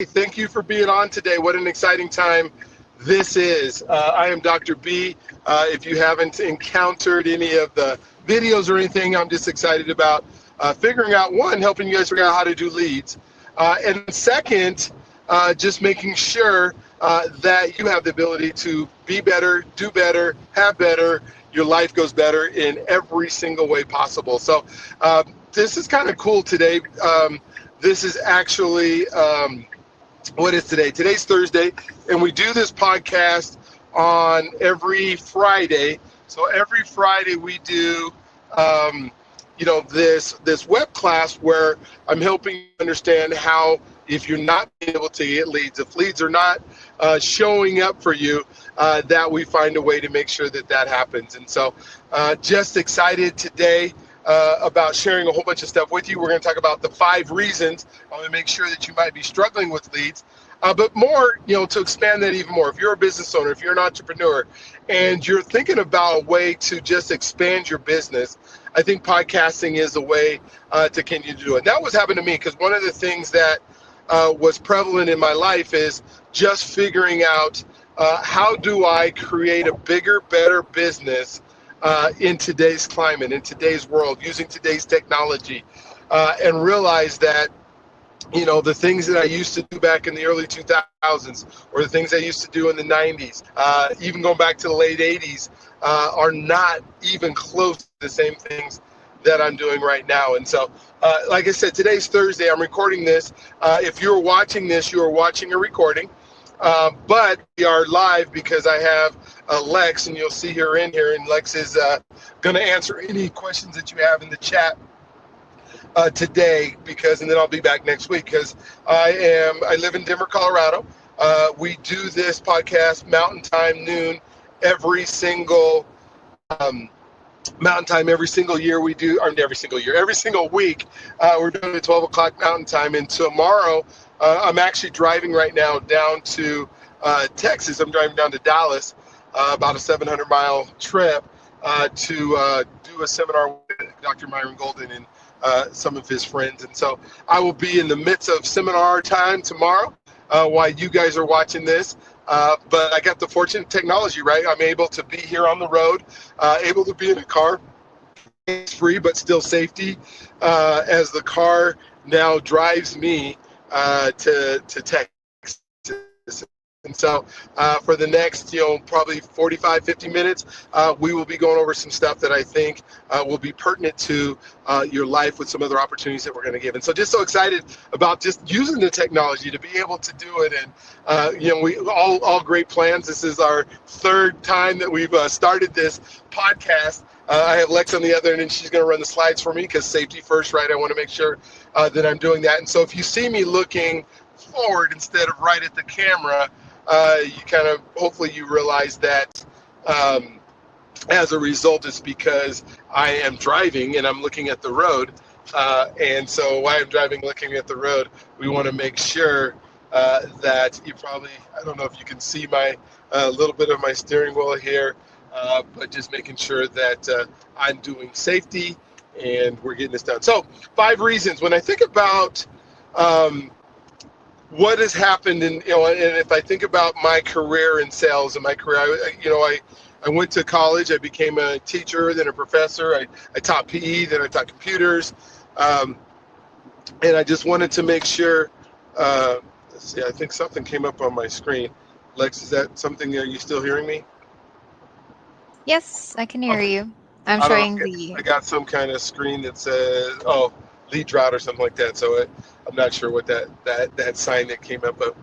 Thank you for being on today. What an exciting time this is. I am Dr. B. If you haven't encountered any of the videos or anything, I'm just excited about figuring out, one, helping you guys figure out how to do leads. And second, just making sure that you have the ability to be better, do better, have better. Your life goes better in every single way possible. So this is kind of cool today. This is actually... what is today? Today's Thursday, and we do this podcast on every Friday. So every Friday we do, this web class where I'm helping you understand how, if you're not able to get leads, if leads are not showing up for you, that we find a way to make sure that that happens. And so just excited today about sharing a whole bunch of stuff with you. We're going to talk about the 5 reasons. I want to make sure that you might be struggling with leads, but more, to expand that even more. If you're a business owner, if you're an entrepreneur, and you're thinking about a way to just expand your business, I think podcasting is a way to continue to do it. That was happening to me because one of the things that was prevalent in my life is just figuring out how do I create a bigger, better business in today's climate, in today's world, using today's technology, and realize that, the things that I used to do back in the early 2000s, or the things I used to do in the 90s, even going back to the late 80s, are not even close to the same things that I'm doing right now. And so, like I said, today's Thursday. I'm recording this. If you're watching this, you are watching a recording. But we are live because I have Lex, and you'll see her in here, and Lex is going to answer any questions that you have in the chat today, and then I'll be back next week because I live in Denver, Colorado. We do this podcast Mountain Time noon every single Mountain Time every single year. We do, or every single week. We're doing it 12 o'clock Mountain Time, and tomorrow I'm actually driving right now down to Texas. I'm driving down to Dallas, about a 700-mile trip to do a seminar with Dr. Myron Golden and some of his friends. And so I will be in the midst of seminar time tomorrow while you guys are watching this. But I got the fortunate technology, right? I'm able to be here on the road, able to be in a car, free but still safety, as the car now drives me to Texas. And so for the next, probably 45, 50 minutes, we will be going over some stuff that I think will be pertinent to your life with some other opportunities that we're going to give. And so just so excited about just using the technology to be able to do it. And, we all great plans. This is our 3rd time that we've started this podcast. I have Lex on the other end, and she's going to run the slides for me because safety first, right? I want to make sure that I'm doing that. And so if you see me looking forward instead of right at the camera, you kind of, hopefully you realize that as a result, it's because I am driving and I'm looking at the road. And so while I'm driving, looking at the road, we want to make sure that you probably, I don't know if you can see my little bit of my steering wheel here, but just making sure that I'm doing safety and we're getting this done. So 5 reasons. When I think about what has happened, and if I think about my career in sales and my career, I went to college. I became a teacher, then a professor. I taught PE, then I taught computers, and I just wanted to make sure. Let's see, I think something came up on my screen. Lex, is that something? Are you still hearing me? Yes, I can hear you. I'm showing the. I got some kind of screen that says, lead drought or something like that. So I'm not sure what that sign that came up, but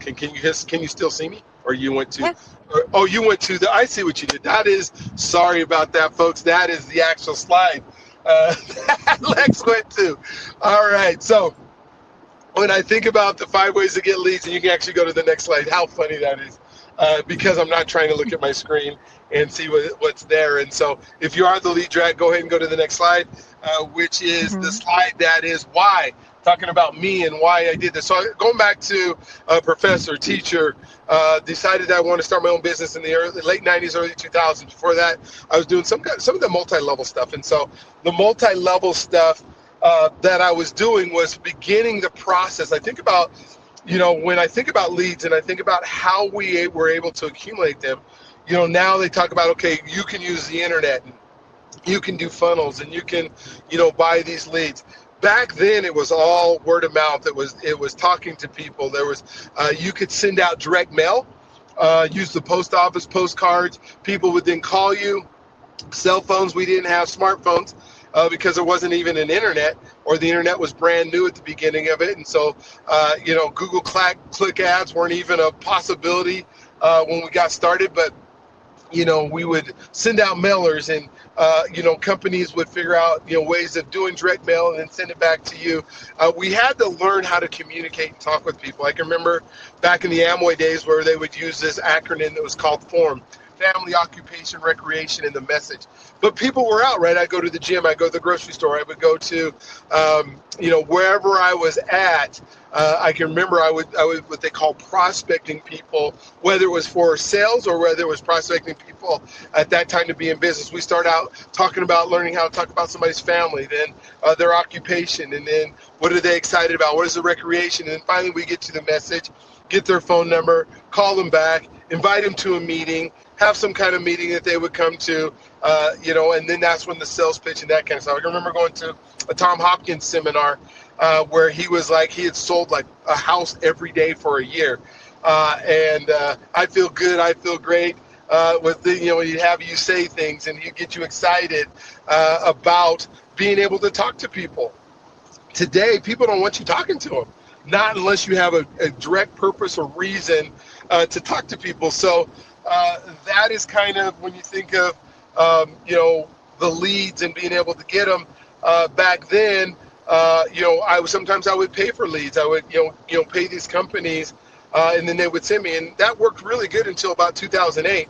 can you still see me? Or you went to? Yeah. You went to the. I see what you did. That is, sorry about that, folks. That is the actual slide that Lex went to. All right. So when I think about the 5 ways to get leads, and you can actually go to the next slide. How funny that is. Because I'm not trying to look at my screen and see what's there. And so if you are the lead drag, go ahead and go to the next slide, which is the slide that is why, talking about me and why I did this. So going back to a professor, teacher, decided that I want to start my own business in the late 90s, early 2000s. Before that, I was doing some of the multi-level stuff. And so the multi-level stuff that I was doing was beginning the process. I think about, when I think about leads and I think about how we were able to accumulate them, now they talk about, okay, you can use the internet, and you can do funnels, and you can, buy these leads. Back then, it was all word of mouth. It was talking to people. There was, you could send out direct mail, use the post office postcards. People would then call you. Cell phones, we didn't have smartphones because there wasn't even an internet, or the internet was brand new at the beginning of it. And so, Google click ads weren't even a possibility when we got started. But we would send out mailers, and companies would figure out ways of doing direct mail and then send it back to you. We had to learn how to communicate and talk with people. I can remember back in the Amway days where they would use this acronym that was called FORM: family, occupation, recreation, and the message. But people were out, right? I'd go to the gym, I'd go to the grocery store, I would go to, wherever I was at. I can remember I would what they call prospecting people, whether it was for sales or whether it was prospecting people at that time to be in business. We start out talking about learning how to talk about somebody's family, then their occupation, and then what are they excited about? What is the recreation? And then finally we get to the message, get their phone number, call them back, invite them to a meeting, have some kind of meeting that they would come to, and then that's when the sales pitch and that kind of stuff. I remember going to a Tom Hopkins seminar where he was like, he had sold like a house every day for a year. And I feel good, I feel great. With the, he'd have you say things and he'd get you excited about being able to talk to people. Today, people don't want you talking to them, not unless you have a direct purpose or reason to talk to people. So that is kind of when you think of, the leads and being able to get them. Back then, sometimes I would pay for leads. I would, pay these companies, and then they would send me, and that worked really good until about 2008.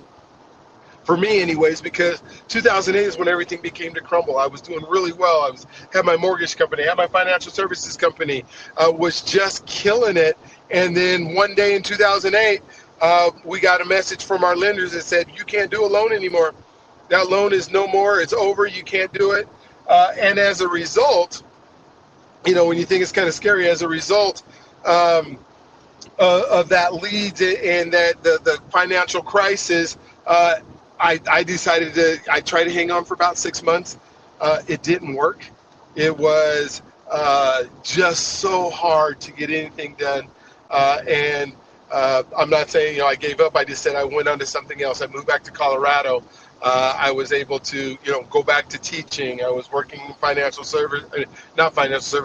For me anyways, because 2008 is when everything began to crumble. I was doing really well. I had my mortgage company, had my financial services company, was just killing it. And then one day in 2008, we got a message from our lenders that said, you can't do a loan anymore. That loan is no more. It's over. You can't do it. And as a result, when you think it's kind of scary, as a result of that leads and that the financial crisis, I decided I tried to hang on for about 6 months. It didn't work. It was just so hard to get anything done. And I'm not saying, I gave up. I just said I went on to something else. I moved back to Colorado. I was able to, go back to teaching. I was working in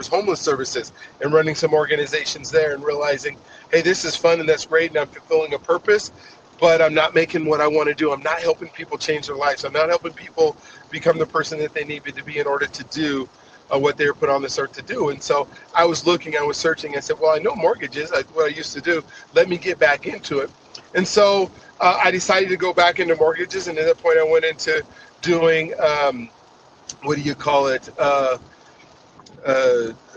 homeless services, and running some organizations there, and realizing, hey, this is fun and that's great, and I'm fulfilling a purpose, but I'm not making what I want to do. I'm not helping people change their lives. I'm not helping people become the person that they need to be in order to do what they were put on this earth to do. And so I was looking, I was searching. I said, well, I know mortgages, what I used to do. Let me get back into it. And so I decided to go back into mortgages. And at that point, I went into doing,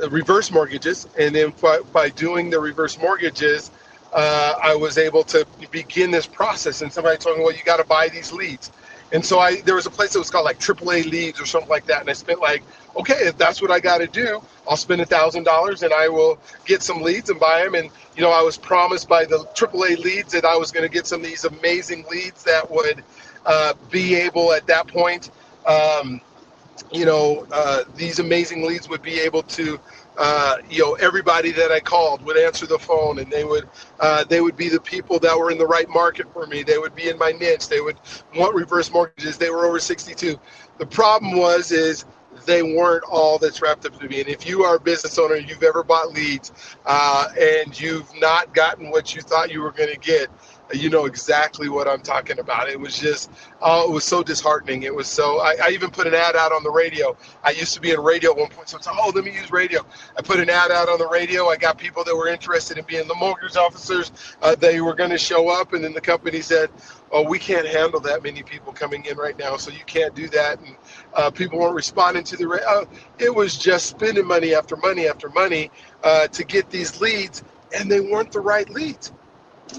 reverse mortgages. And then by doing the reverse mortgages, I was able to begin this process. And somebody told me, well, you got to buy these leads. And so there was a place that was called like AAA leads or something like that. And I spent like, okay, if that's what I got to do, I'll spend $1,000 and I will get some leads and buy them. And, I was promised by the AAA leads that I was going to get some of these amazing leads that would be able at that point, these amazing leads would be able to, everybody that I called would answer the phone, and they would be the people that were in the right market for me. They would be in my niche. They would want reverse mortgages. They were over 62. The problem is they weren't all that's wrapped up to be. And if you are a business owner, you've ever bought leads, and you've not gotten what you thought you were going to get, you know exactly what I'm talking about. It was just, it was so disheartening. It was so, I even put an ad out on the radio. I used to be in radio at one point, so it's, let me use radio. I put an ad out on the radio. I got people that were interested in being the mortgage officers. They were going to show up, and then the company said, oh, we can't handle that many people coming in right now, so you can't do that. And people weren't responding to the it was just spending money after money after money to get these leads, and they weren't the right leads.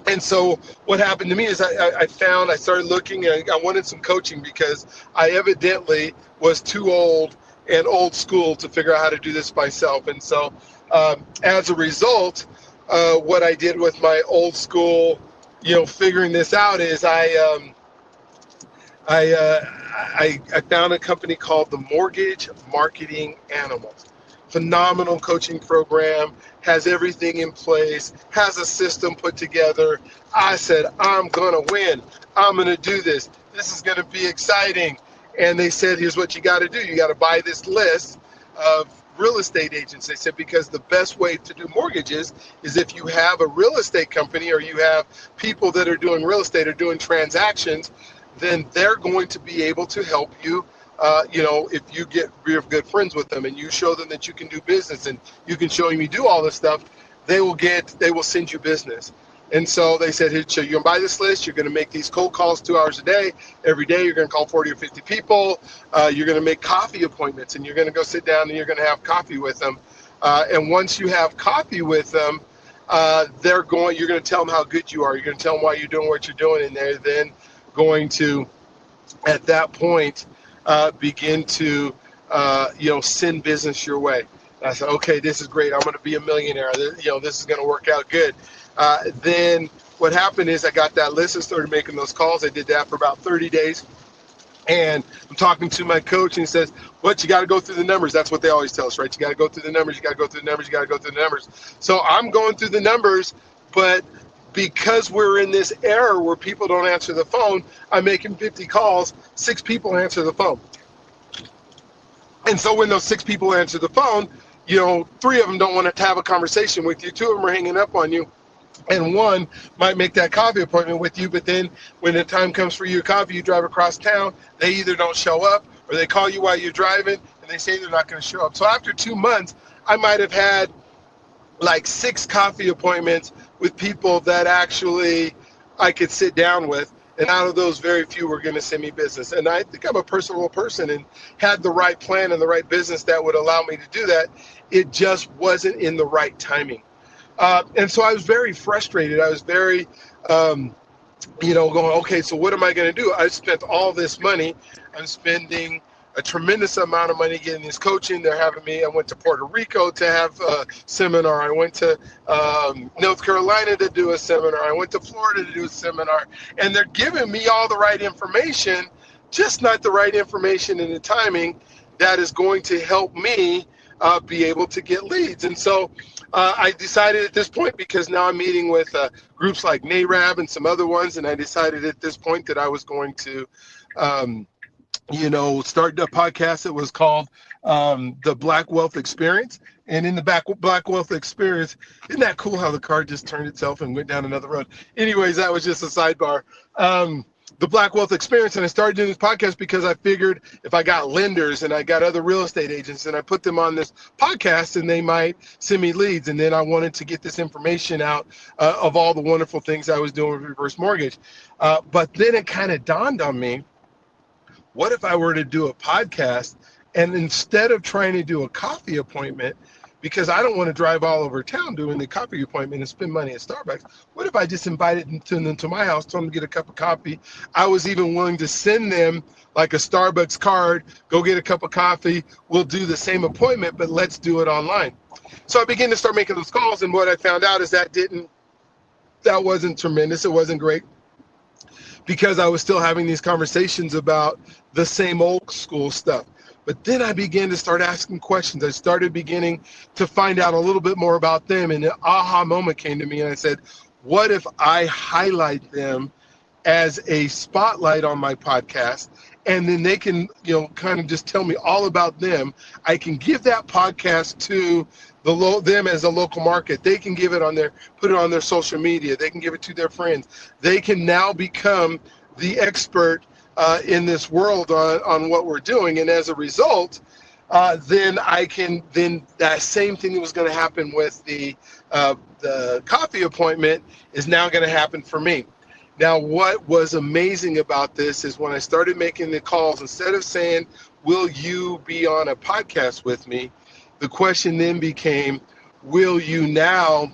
And so what happened to me is I started looking, and I wanted some coaching because I evidently was too old and old school to figure out how to do this myself. And so as a result, what I did with my old school, figuring this out is I found a company called the Mortgage Marketing Animals. Phenomenal coaching program, has everything in place, has a system put together. I said, I'm going to win. I'm going to do this. This is going to be exciting. And they said, here's what you got to do. You got to buy this list of real estate agents. They said, because the best way to do mortgages is if you have a real estate company or you have people that are doing real estate or doing transactions, then they're going to be able to help you. If you get real good friends with them and you show them that you can do business and you can show them you do all this stuff, they will send you business. And so they said, here, so you're going to buy this list. You're going to make these cold calls 2 hours a day. Every day you're going to call 40 or 50 people. You're going to make coffee appointments and you're going to go sit down and you're going to have coffee with them. And once you have coffee with them, you're going to tell them how good you are. You're going to tell them why you're doing what you're doing. And they're then going to, at that point, begin to, send business your way. And I said, okay, this is great. I'm going to be a millionaire. This is going to work out good. Then what happened is I got that list and started making those calls. I did that for about 30 days. And I'm talking to my coach and he says, you got to go through the numbers. That's what they always tell us, right? You got to go through the numbers. You got to go through the numbers. You got to go through the numbers. So I'm going through the numbers, but because we're in this era where people don't answer the phone, I'm making 50 calls, 6 people answer the phone. And so when those 6 people answer the phone, 3 of them don't want to have a conversation with you, 2 of them are hanging up on you, and 1 might make that coffee appointment with you, but then when the time comes for your coffee, you drive across town, they either don't show up or they call you while you're driving and they say they're not going to show up. So after 2 months, I might have had like 6 coffee appointments with people that actually I could sit down with. And out of those, very few were going to send me business. And I think I'm a personal person and had the right plan and the right business that would allow me to do that. It just wasn't in the right timing. And so I was very frustrated. I was very, going, okay, so what am I going to do? I spent all this money. I'm spending a tremendous amount of money getting this coaching. They're having me. I went to Puerto Rico to have a seminar. I went to North Carolina to do a seminar. I went to Florida to do a seminar. And they're giving me all the right information, just not the right information in the timing that is going to help me be able to get leads. And so I decided at this point, because now I'm meeting with groups like NARAB and some other ones, and I decided at this point that I was going to start a podcast that was called the Black Wealth Experience. And in the Black Wealth Experience, isn't that cool how the car just turned itself and went down another road? Anyways, that was just a sidebar. The Black Wealth Experience, and I started doing this podcast because I figured if I got lenders and I got other real estate agents and I put them on this podcast and they might send me leads, and then I wanted to get this information out of all the wonderful things I was doing with reverse mortgage. But then it kind of dawned on me, what if I were to do a podcast and instead of trying to do a coffee appointment, because I don't want to drive all over town doing the coffee appointment and spend money at Starbucks, what if I just invited them to my house, told them to get a cup of coffee? I was even willing to send them like a Starbucks card, go get a cup of coffee, we'll do the same appointment, but let's do it online. So I began to start making those calls, and what I found out is that wasn't tremendous, it wasn't great, because I was still having these conversations about the same old school stuff. But then I began to start asking questions. I started beginning to find out a little bit more about them, and an aha moment came to me, and I said, what if I highlight them as a spotlight on my podcast, and then they can, kind of just tell me all about them. I can give that podcast to them as a local market. They can put it on their social media. They can give it to their friends. They can now become the expert in this world on what we're doing. And as a result, then that same thing that was going to happen with the coffee appointment is now going to happen for me. Now, what was amazing about this is when I started making the calls, instead of saying, will you be on a podcast with me? The question then became, will you now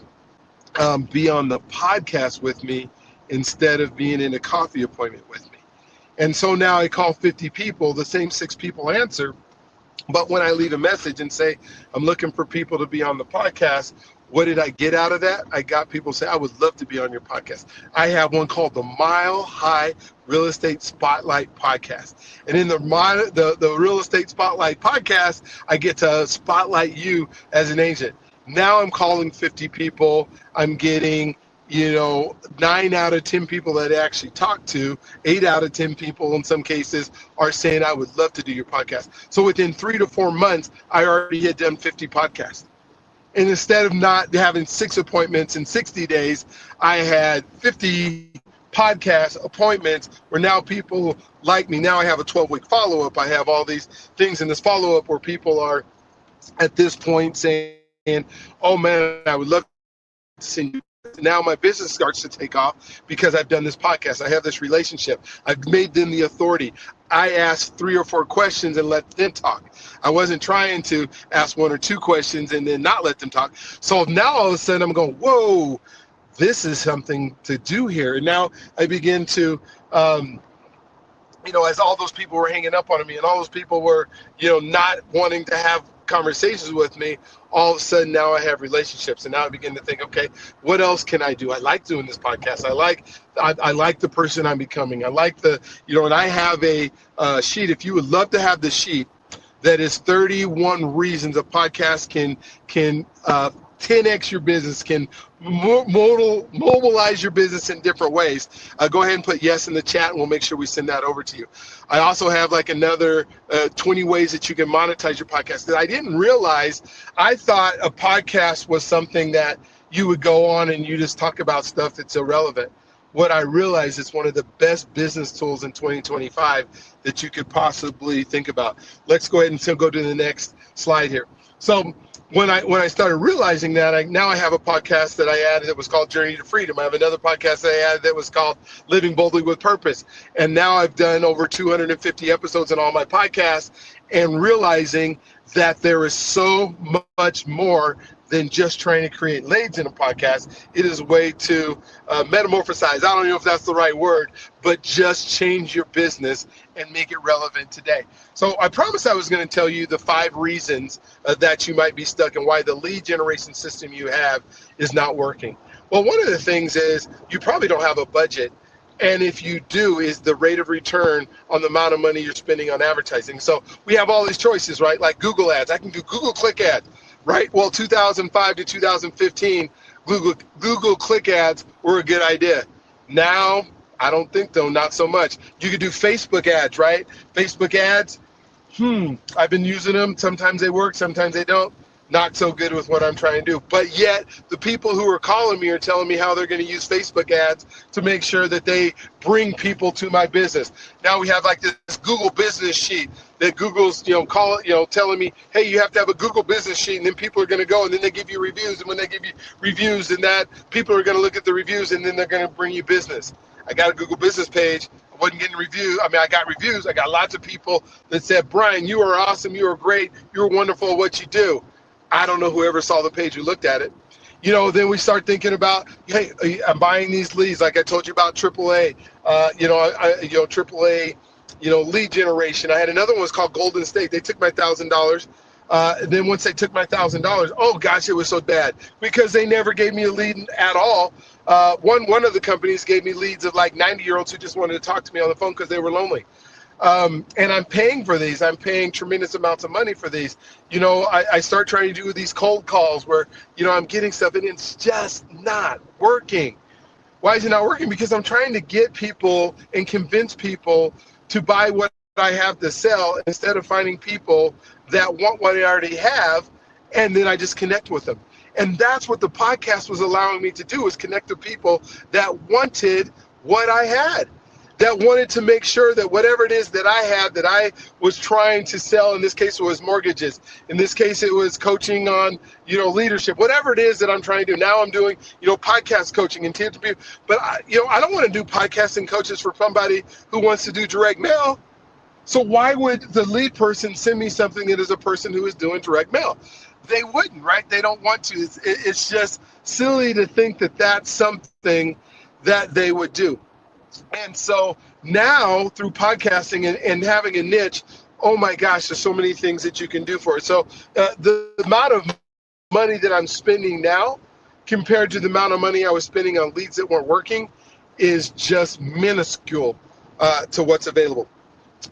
be on the podcast with me instead of being in a coffee appointment with me? And so now I call 50 people, the same 6 people answer. But when I leave a message and say, I'm looking for people to be on the podcast, What did I get out of that? I got people say, I would love to be on your podcast. I have one called the Mile High Real Estate Spotlight Podcast. And in the Real Estate Spotlight Podcast, I get to spotlight you as an agent. Now I'm calling 50 people. I'm getting 9 out of 10 people that I actually talk to, 8 out of 10 people in some cases are saying, I would love to do your podcast. So within 3 to 4 months, I already had done 50 podcasts. And instead of not having 6 appointments in 60 days, I had 50 podcast appointments where now people like me. Now I have a 12-week follow-up. I have all these things in this follow-up where people are at this point saying, oh man, I would love to see you. Now my business starts to take off because I've done this podcast. I have this relationship. I've made them the authority. I asked 3 or 4 questions and let them talk. I wasn't trying to ask 1 or 2 questions and then not let them talk. So now all of a sudden I'm going, whoa, this is something to do here. And now I begin to, as all those people were hanging up on me and all those people were, not wanting to have conversations with me, all of a sudden now I have relationships, and now I begin to think, okay, what else can I do? I like doing this podcast. I like the person I'm becoming. I like and I have a sheet. If you would love to have the sheet, that is 31 reasons a podcast can 10x your business, can mobilize your business in different ways. Go ahead and put yes in the chat, and we'll make sure we send that over to you. I also have like another 20 ways that you can monetize your podcast. That I didn't realize. I thought a podcast was something that you would go on and you just talk about stuff that's irrelevant. What I realized is one of the best business tools in 2025 that you could possibly think about. Let's go ahead and go to the next slide here. So when I started realizing that, now I have a podcast that I added that was called Journey to Freedom. I have another podcast that I added that was called Living Boldly with Purpose. And now I've done over 250 episodes in all my podcasts, and realizing that there is so much more than just trying to create leads in a podcast. It is a way to metamorphosize. I don't know if that's the right word, but just change your business and make it relevant today. So I promised I was going to tell you the 5 reasons that you might be stuck and why the lead generation system you have is not working. Well, one of the things is you probably don't have a budget. And if you do, is the rate of return on the amount of money you're spending on advertising. So we have all these choices, right? Like Google ads. I can do Google click ads, right? Well, 2005 to 2015, Google click ads were a good idea. Now, I don't think though, not so much. You could do Facebook ads, right? Facebook ads, I've been using them. Sometimes they work, sometimes they don't. Not so good with what I'm trying to do. But yet, the people who are calling me are telling me how they're going to use Facebook ads to make sure that they bring people to my business. Now we have like this Google business sheet that Google's, telling me, hey, you have to have a Google business sheet, and then people are going to go, and then they give you reviews. And when they give you reviews, then that people are going to look at the reviews, and then they're going to bring you business. I got a Google business page. I wasn't getting reviews. I mean, I got reviews. I got lots of people that said, Brian, you are awesome. You are great. You're wonderful at what you do. I don't know whoever saw the page who looked at it. Then we start thinking about, hey, I'm buying these leads. Like I told you about AAA, AAA, lead generation. I had another one was called Golden State. They took my $1,000. Then once they took my $1,000, oh gosh, it was so bad because they never gave me a lead at all. One of the companies gave me leads of like 90-year-olds who just wanted to talk to me on the phone because they were lonely. And I'm paying for these. I'm paying tremendous amounts of money for these. I start trying to do these cold calls where, I'm getting stuff and it's just not working. Why is it not working? Because I'm trying to get people and convince people to buy what I have to sell instead of finding people that want what I already have, and then I just connect with them. And that's what the podcast was allowing me to do, is connect to people that wanted what I had, that wanted to make sure that whatever it is that I had that I was trying to sell, in this case it was mortgages, in this case it was coaching on, leadership, whatever it is that I'm trying to do. Now I'm doing, podcast coaching and tips, but I don't want to do podcasting coaches for somebody who wants to do direct mail. So why would the lead person send me something that is a person who is doing direct mail? They wouldn't, right? They don't want to. It's just silly to think that that's something that they would do. And so now through podcasting and having a niche, oh my gosh, there's so many things that you can do for it. So the amount of money that I'm spending now compared to the amount of money I was spending on leads that weren't working is just minuscule to what's available.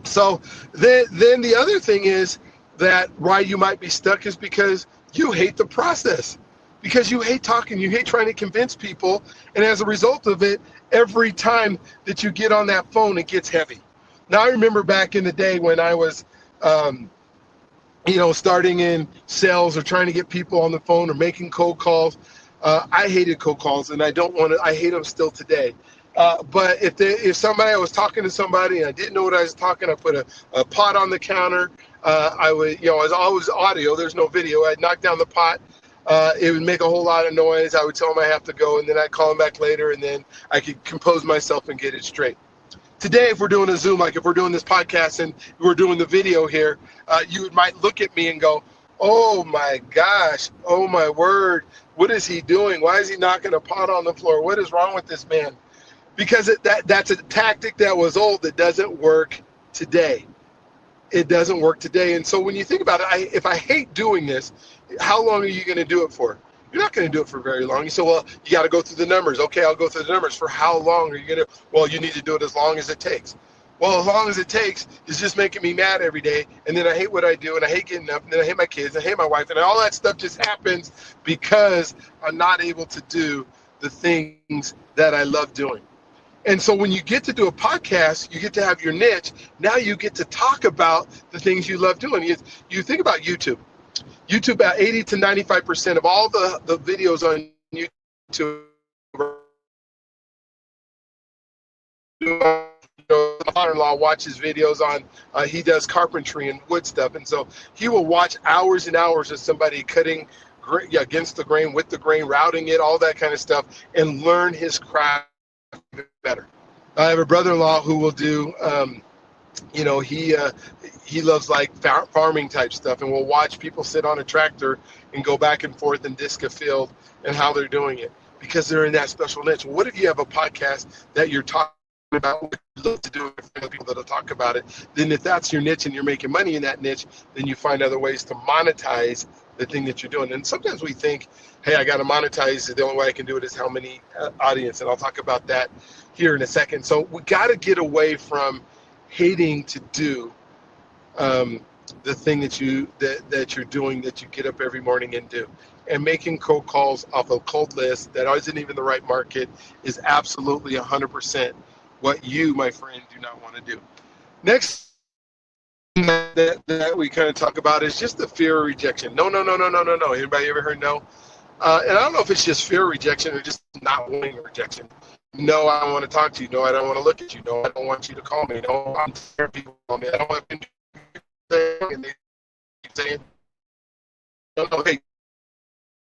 So then the other thing is that why you might be stuck is because you hate the process, because you hate talking, you hate trying to convince people, and as a result of it, every time that you get on that phone, it gets heavy. Now, I remember back in the day when I was, starting in sales or trying to get people on the phone or making cold calls. I hated cold calls, and I hate them still today. But if I was talking to somebody and I didn't know what I was talking, I put a pot on the counter. I would, as always audio, there's no video. I'd knock down the pot. It would make a whole lot of noise. I would tell them I have to go, and then I'd call them back later, and then I could compose myself and get it straight. Today, if we're doing a Zoom, like if we're doing this podcast and we're doing the video here, you might look at me and go, oh my gosh, oh my word, what is he doing? Why is he knocking a pot on the floor? What is wrong with this man? Because that's a tactic that was old that doesn't work today. It doesn't work today. And so when you think about it, if I hate doing this, how long are you going to do it for? You're not going to do it for very long. You say, well, you got to go through the numbers. Okay, I'll go through the numbers. For how long are you going to? Well, you need to do it as long as it takes. Well, as long as it takes is just making me mad every day. And then I hate what I do, and I hate getting up, and then I hate my kids, and I hate my wife, and all that stuff just happens because I'm not able to do the things that I love doing. And so when you get to do a podcast, you get to have your niche. Now you get to talk about the things you love doing. You think about YouTube. YouTube, about 80 to 95% of all the videos on YouTube. My father-in-law watches videos on, he does carpentry and wood stuff. And so he will watch hours and hours of somebody cutting against the grain, with the grain, routing it, all that kind of stuff, and learn his craft better. I have a brother-in-law who will do, he loves like farming type stuff, and will watch people sit on a tractor and go back and forth and disc a field and how they're doing it because they're in that special niche. What if you have a podcast that you're talking about what you love to do for people that'll talk about it? Then if that's your niche and you're making money in that niche, then you find other ways to monetize the thing that you're doing. And sometimes we think, hey, I got to monetize. The only way I can do it is how many audience, and I'll talk about that here in a second. So we got to get away from hating to do the thing that you're doing, that you get up every morning and do. And making cold calls off a cold list that isn't even the right market is absolutely 100% what you, my friend, do not want to do. Next that we kind of talk about is just the fear of rejection. No. Anybody ever heard no? And I don't know if it's just fear of rejection or just not wanting rejection. No, I don't want to talk to you. No, I don't want to look at you. No, I don't want you to call me. No, I'm tired of people calling me. I don't want to say, and they keep saying, no, hey,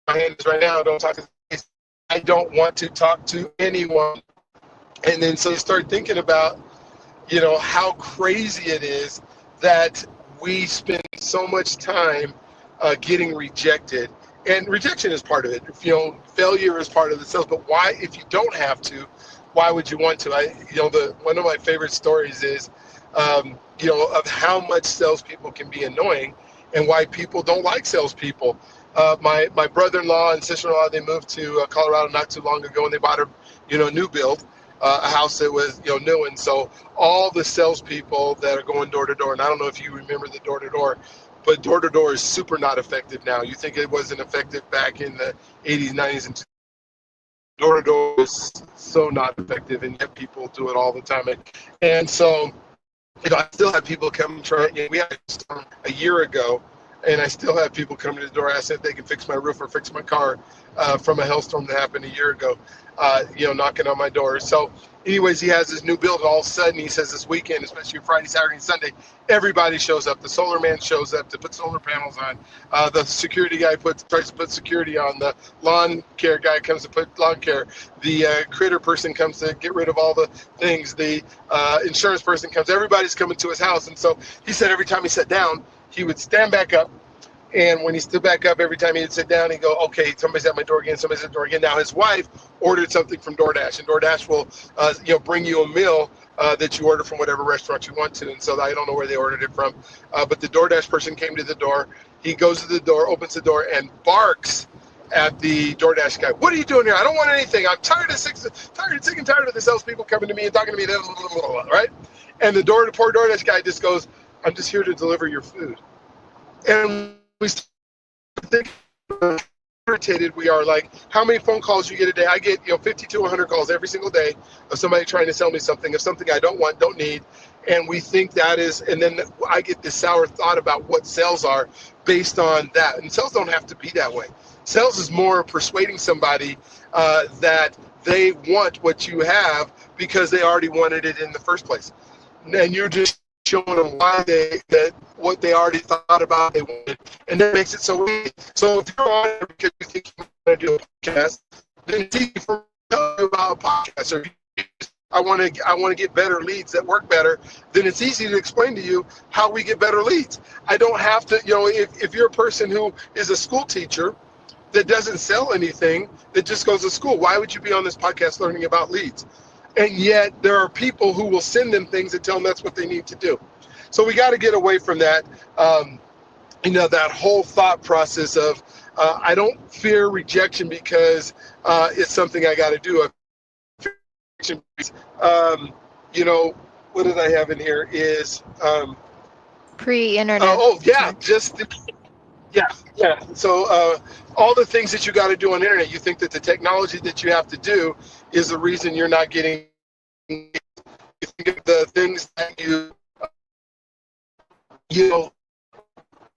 my hand is right now. Don't talk to me. I don't want to talk to anyone. And then so you start thinking about, how crazy it is that we spend so much time getting rejected. And rejection is part of it. Failure is part of the sales. But why, if you don't have to, why would you want to? One of my favorite stories is, of how much salespeople can be annoying, and why people don't like salespeople. My brother-in-law and sister-in-law, they moved to Colorado not too long ago, and they bought a new build, a house that was new. And so all the salespeople that are going door to door, and I don't know if you remember the door to door, but door-to-door is super not effective now. You think it wasn't effective back in the 80s, 90s, and door-to-door is so not effective, and yet people do it all the time. And so, I still have people come and try. We had a storm a year ago, and I still have people come to the door, ask if they can fix my roof or fix my car from a hailstorm that happened a year ago, knocking on my door. So anyways, he has this new build, and all of a sudden he says this weekend, especially Friday, Saturday, and Sunday, everybody shows up. The solar man shows up to put solar panels on. The security guy tries to put security on. The lawn care guy comes to put lawn care. The critter person comes to get rid of all the things. The insurance person comes. Everybody's coming to his house. And so he said every time he sat down, he would stand back up, And when he stood back up, every time he'd sit down, he'd go, okay, somebody's at my door again, somebody's at the door again. Now his wife ordered something from DoorDash, and DoorDash will, bring you a meal that you order from whatever restaurant you want to. And so I don't know where they ordered it from, but the DoorDash person came to the door. He goes to the door, opens the door, and barks at the DoorDash guy. What are you doing here? I don't want anything. I'm sick and tired of the salespeople coming to me and talking to me, right? And the poor DoorDash guy just goes, I'm just here to deliver your food. And we think irritated we are, like how many phone calls you get a day. I get 50 to 100 calls every single day of somebody trying to sell me something, of something I don't want, don't need, and we think that is, and then I get this sour thought about what sales are based on that. And sales don't have to be that way. Sales is more persuading somebody that they want what you have because they already wanted it in the first place, and you're just showing them why what they already thought about they wanted, and that makes it so easy. So if you're on it because you think you want to do a podcast, then it's easy for me to tell you about a podcast. Or I want to get better leads that work better, then it's easy to explain to you how we get better leads. I don't have to, if you're a person who is a school teacher that doesn't sell anything, that just goes to school, why would you be on this podcast learning about leads? And yet there are people who will send them things that tell them that's what they need to do. So we got to get away from that, that whole thought process of I don't fear rejection because it's something I got to do. What did I have in here is pre-internet. Yeah. So all the things that you got to do on the internet, you think that the technology that you have to do is the reason you're not getting. You think of the things that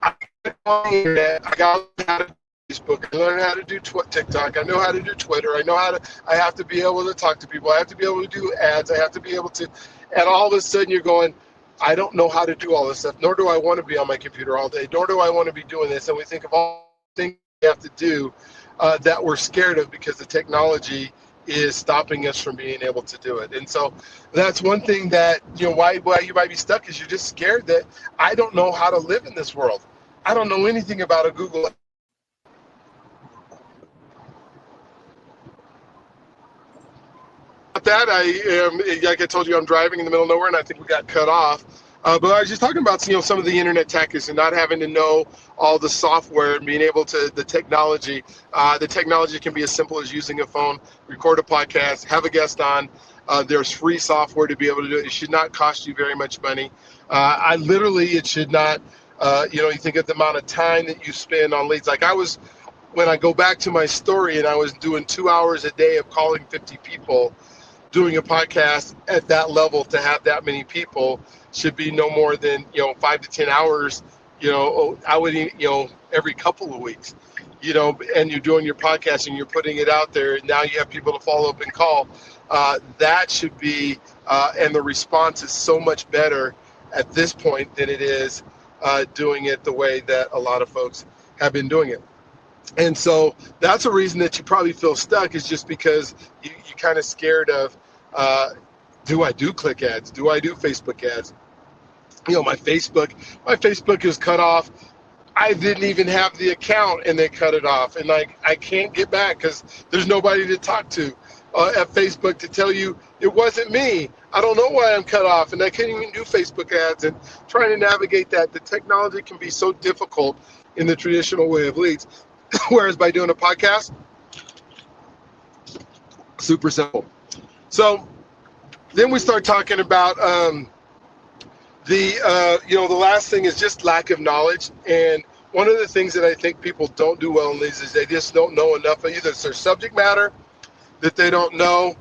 I got to learn how to do Facebook. I learned how to do TikTok. I know how to do Twitter. I have to be able to talk to people. I have to be able to do ads. I have to be able to, and all of a sudden you're going, I don't know how to do all this stuff, nor do I want to be on my computer all day, nor do I want to be doing this. And we think of all the things we have to do that we're scared of because the technology is stopping us from being able to do it. And so that's one thing that, why you might be stuck is you're just scared that I don't know how to live in this world. I don't know anything about a Google. That like I told you, I'm driving in the middle of nowhere, and I think we got cut off. But I was just talking about some of the internet tactics and not having to know all the software and being able to the technology. The technology can be as simple as using a phone, record a podcast, have a guest on. There's free software to be able to do it. It should not cost you very much money. It should not. You think of the amount of time that you spend on leads. Like when I go back to my story, and I was doing 2 hours a day of calling 50 people. Doing a podcast at that level to have that many people should be no more than 5 to 10 hours. I would every couple of weeks. And you're doing your podcast and you're putting it out there. And now you have people to follow up and call. That should be, and the response is so much better at this point than it is doing it the way that a lot of folks have been doing it. And so that's a reason that you probably feel stuck, is just because you're kind of scared of, do I do click ads? Do I do Facebook ads? My Facebook is cut off. I didn't even have the account and they cut it off. And I can't get back because there's nobody to talk to at Facebook to tell you it wasn't me. I don't know why I'm cut off, and I can't even do Facebook ads. And trying to navigate that, the technology can be so difficult in the traditional way of leads. Whereas by doing a podcast, super simple. So then we start talking about the last thing is just lack of knowledge. And one of the things that I think people don't do well in these is they just don't know enough of either it's their subject matter that they don't know,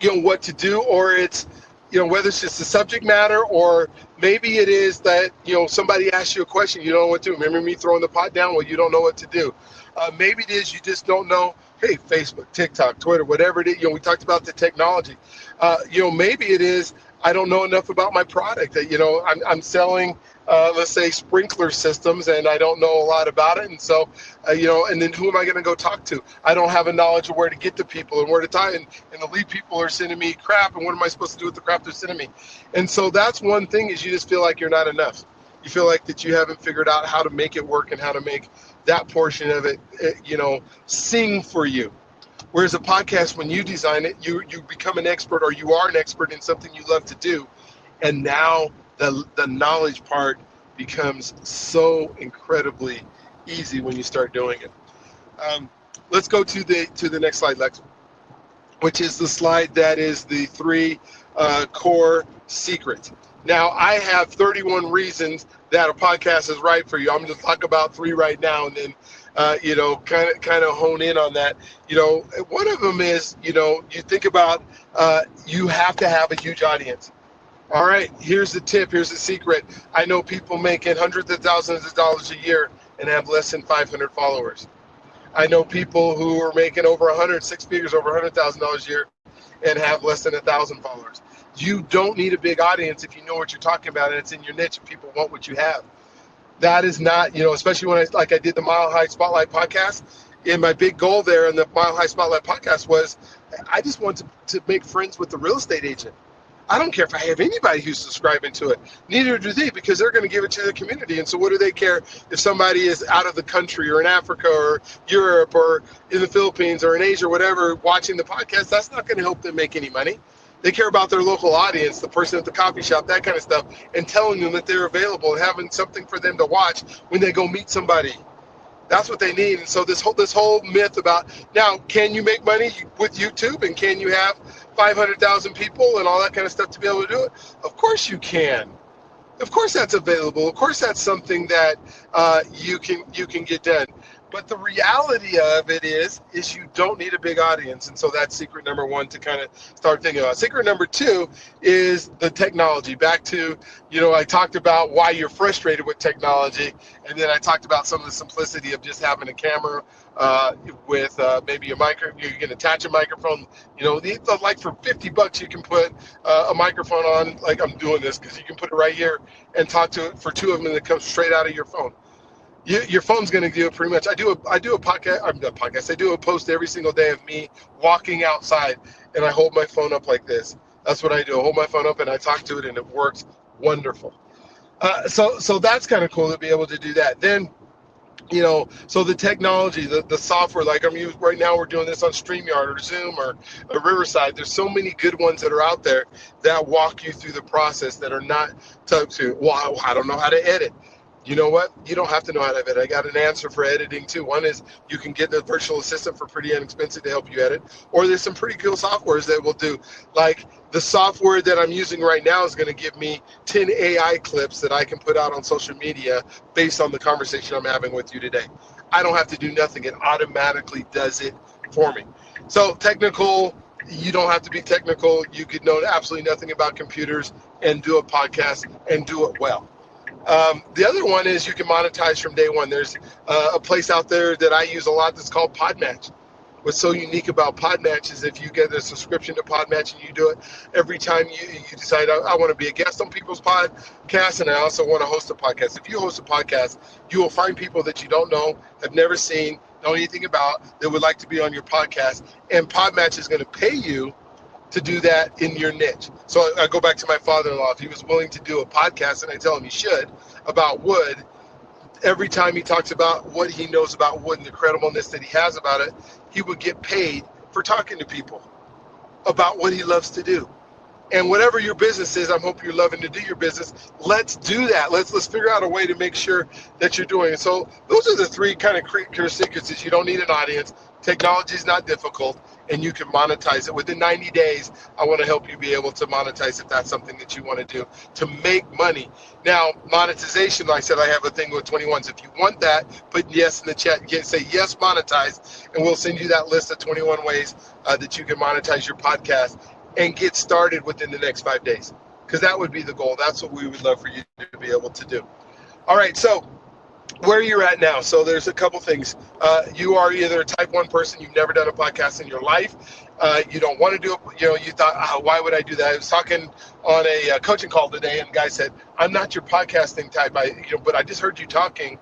what to do, or it's, whether it's just the subject matter, or maybe it is that, somebody asks you a question, you don't know what to do. Remember me throwing the pot down? Well, you don't know what to do. Maybe it is you just don't know, hey, Facebook, TikTok, Twitter, whatever it is. We talked about the technology. Maybe it is I don't know enough about my product. I'm selling, let's say, sprinkler systems, and I don't know a lot about it. And so, and then who am I going to go talk to? I don't have a knowledge of where to get to people and where to tie. And the lead people are sending me crap, and what am I supposed to do with the crap they're sending me? And so that's one thing, is you just feel like you're not enough. you feel like that you haven't figured out how to make it work and how to make that portion of it, sing for you. Whereas a podcast, when you design it, you become an expert, or you are an expert in something you love to do, and now the knowledge part becomes so incredibly easy when you start doing it. Let's go to the next slide, Lex, which is the slide that is the 3 core secrets. Now, I have 31 reasons that a podcast is right for you. I'm going to talk about 3 right now, and then kind of hone in on that. One of them is, you think about you have to have a huge audience. All right, here's the tip. Here's the secret. I know people making hundreds of thousands of dollars a year and have less than 500 followers. I know people who are making over 6 figures, over $100,000 a year, and have less than 1,000 followers. You don't need a big audience if you know what you're talking about and it's in your niche and people want what you have. That is not, especially when I did the Mile High Spotlight podcast. And my big goal there in the Mile High Spotlight podcast was I just want to make friends with the real estate agent. I don't care if I have anybody who's subscribing to it. Neither do they, because they're going to give it to the community. And so what do they care if somebody is out of the country or in Africa or Europe or in the Philippines or in Asia or whatever watching the podcast? That's not going to help them make any money. They care about their local audience, the person at the coffee shop, that kind of stuff, and telling them that they're available and having something for them to watch when they go meet somebody. That's what they need. And so this whole myth about, now, can you make money with YouTube, and can you have 500,000 people and all that kind of stuff to be able to do it? Of course you can. Of course that's available. Of course that's something that you can get done. But the reality of it is you don't need a big audience. And so that's secret number 1 to kind of start thinking about. Secret number 2 is the technology. Back to, I talked about why you're frustrated with technology. And then I talked about some of the simplicity of just having a camera with maybe a microphone. You can attach a microphone. Like for $50 you can put a microphone on, like I'm doing this, because you can put it right here and talk to it for 2 of them, and it comes straight out of your phone. Your phone's going to do it pretty much. I do a podcast. I do a post every single day of me walking outside, and I hold my phone up like this. That's what I do. I hold my phone up and I talk to it, and it works wonderful. So that's kind of cool to be able to do that. Then, so the technology, the software, like I'm using right now, we're doing this on StreamYard or Zoom or Riverside. There's so many good ones that are out there that walk you through the process that are not well, I don't know how to edit. You know what? You don't have to know how to edit. I got an answer for editing too. One is you can get the virtual assistant for pretty inexpensive to help you edit, or there's some pretty cool softwares that will do. Like the software that I'm using right now is going to give me 10 AI clips that I can put out on social media based on the conversation I'm having with you today. I don't have to do nothing. It automatically does it for me. So technical, you don't have to be technical. You could know absolutely nothing about computers and do a podcast and do it well. The other one is you can monetize from day one. There's a place out there that I use a lot that's called Podmatch. What's so unique about Podmatch is if you get a subscription to Podmatch and you do it every time you decide, I want to be a guest on people's podcasts, and I also want to host a podcast. If you host a podcast, you will find people that you don't know, have never seen, know anything about, that would like to be on your podcast, and Podmatch is going to pay you to do that in your niche. So I go back to my father-in-law. If he was willing to do a podcast, and I tell him he should, about wood, every time he talks about what he knows about wood and the credibleness that he has about it, he would get paid for talking to people about what he loves to do. And whatever your business is, I'm hoping you're loving to do your business. Let's do that. Let's figure out a way to make sure that you're doing it. So those are the 3 kind of clear secrets. Is you don't need an audience. Technology is not difficult, and you can monetize it. Within 90 days, I want to help you be able to monetize if that's something that you want to do to make money. Now, monetization, like I said, I have a thing with 21s. If you want that, put yes in the chat. You can say yes, monetize, and we'll send you that list of 21 ways that you can monetize your podcast and get started within the next 5 days, because that would be the goal. That's what we would love for you to be able to do. All right, so where you're at now. So there's a couple things. You are either a type 1 person, you've never done a podcast in your life. You don't want to do it. You thought, why would I do that? I was talking on a coaching call today, and the guy said, I'm not your podcasting type, but I just heard you talking,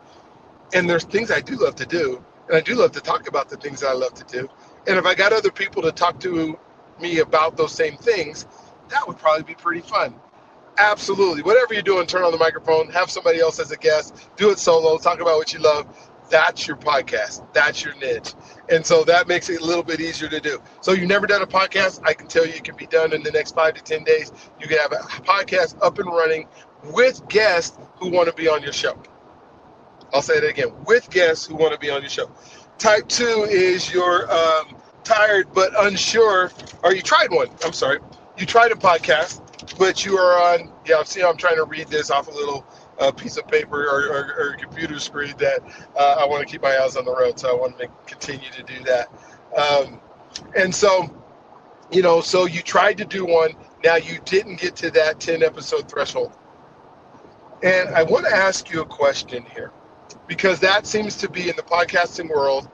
and there's things I do love to do, and I do love to talk about the things that I love to do. And if I got other people to talk to me about those same things, that would probably be pretty fun. Absolutely. Whatever you're doing, turn on the microphone, have somebody else as a guest, do it solo, talk about what you love. That's your podcast. That's your niche. And so that makes it a little bit easier to do. So you've never done a podcast, I can tell you it can be done in the next 5 to 10 days. You can have a podcast up and running with guests who want to be on your show. I'll say it again, with guests who want to be on your show. Type 2 is you're tired but unsure, or you tried one, I'm sorry. You tried a podcast, but you are on, see, I'm trying to read this off a little piece of paper or computer screen that I want to keep my eyes on the road, so I want to continue to do that. And so, so you tried to do one, now you didn't get to that 10 episode threshold. And I want to ask you a question here, because that seems to be in the podcasting world,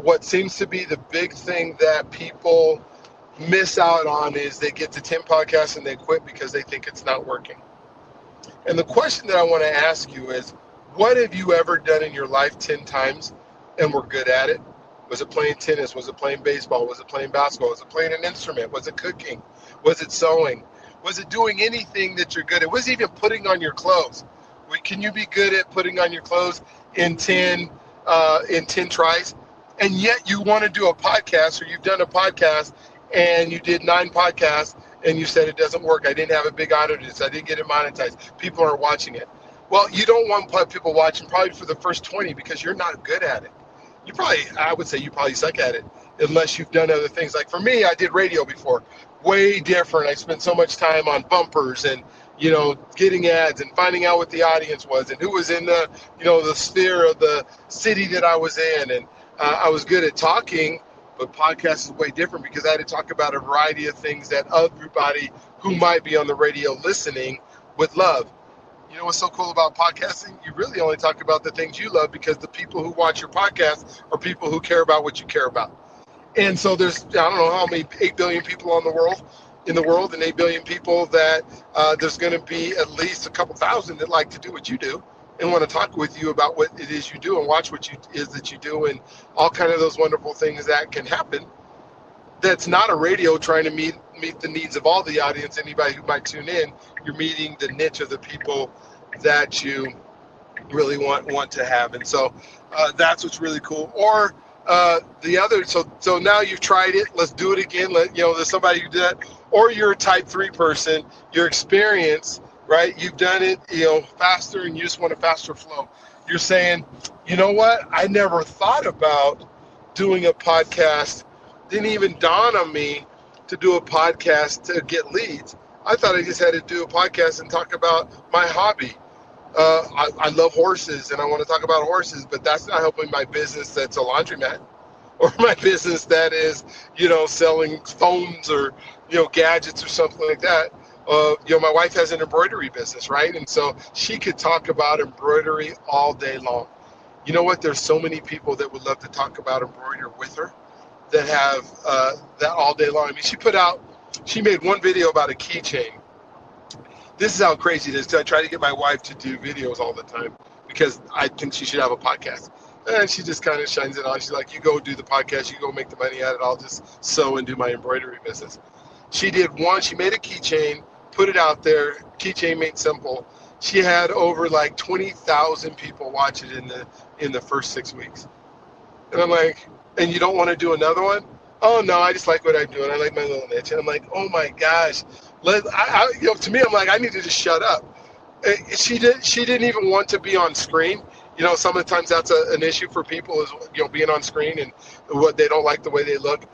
what seems to be the big thing that people miss out on is they get to 10 podcasts and they quit because they think it's not working. And the question that I want to ask you is, what have you ever done in your life 10 times and were good at it? Was it playing tennis? Was it playing baseball? Was it playing basketball? Was it playing an instrument? Was it cooking? Was it sewing? Was it doing anything that you're good at? Was it even putting on your clothes? Can you be good at putting on your clothes in 10 tries? And yet you want to do a podcast, or you've done a podcast and you did 9 podcasts and you said it doesn't work. I didn't have a big audience. I didn't get it monetized. People aren't watching it. Well, you don't want people watching probably for the first 20 because you're not good at it. I would say you probably suck at it unless you've done other things. Like for me, I did radio before. Way different. I spent so much time on bumpers and, getting ads and finding out what the audience was and who was in the, the sphere of the city that I was in. And I was good at talking, but podcast is way different because I had to talk about a variety of things that everybody who might be on the radio listening would love. You know what's so cool about podcasting? You really only talk about the things you love because the people who watch your podcast are people who care about what you care about. And so there's, I don't know how many, 8 billion people in the world, and 8 billion people that there's going to be at least a couple thousand that like to do what you do and want to talk with you about what it is you do and watch what is that you do and all kind of those wonderful things that can happen. That's not a radio trying to meet the needs of all the audience, anybody who might tune in. You're meeting the niche of the people that you really want to have. And so that's what's really cool. Or the other, so now you've tried it, let's do it again. There's somebody who did that. Or you're a type 3 person, your experience, right? You've done it, faster, and you just want a faster flow. You're saying, you know what? I never thought about doing a podcast. Didn't even dawn on me to do a podcast to get leads. I thought I just had to do a podcast and talk about my hobby. I love horses and I want to talk about horses, but that's not helping my business that's a laundromat or my business that is, selling phones or, gadgets or something like that. My wife has an embroidery business, right? And so she could talk about embroidery all day long. You know what? There's so many people that would love to talk about embroidery with her that have that all day long. I mean, she made one video about a keychain. This is how crazy it is. I try to get my wife to do videos all the time because I think she should have a podcast. And she just kind of shines it on. She's like, you go do the podcast, you go make the money at it. I'll just sew and do my embroidery business. She did one. She made a keychain, put it out there. Keychain Made Simple. She had over like 20,000 people watch it in the first 6 weeks. And I'm like, and you don't want to do another one? Oh no, I just like what I'm doing. I like my little niche. And I'm like, oh my gosh. To me, I'm like, I need to just shut up. She didn't even want to be on screen. Sometimes that's an issue for people is, being on screen and what they don't like the way they look.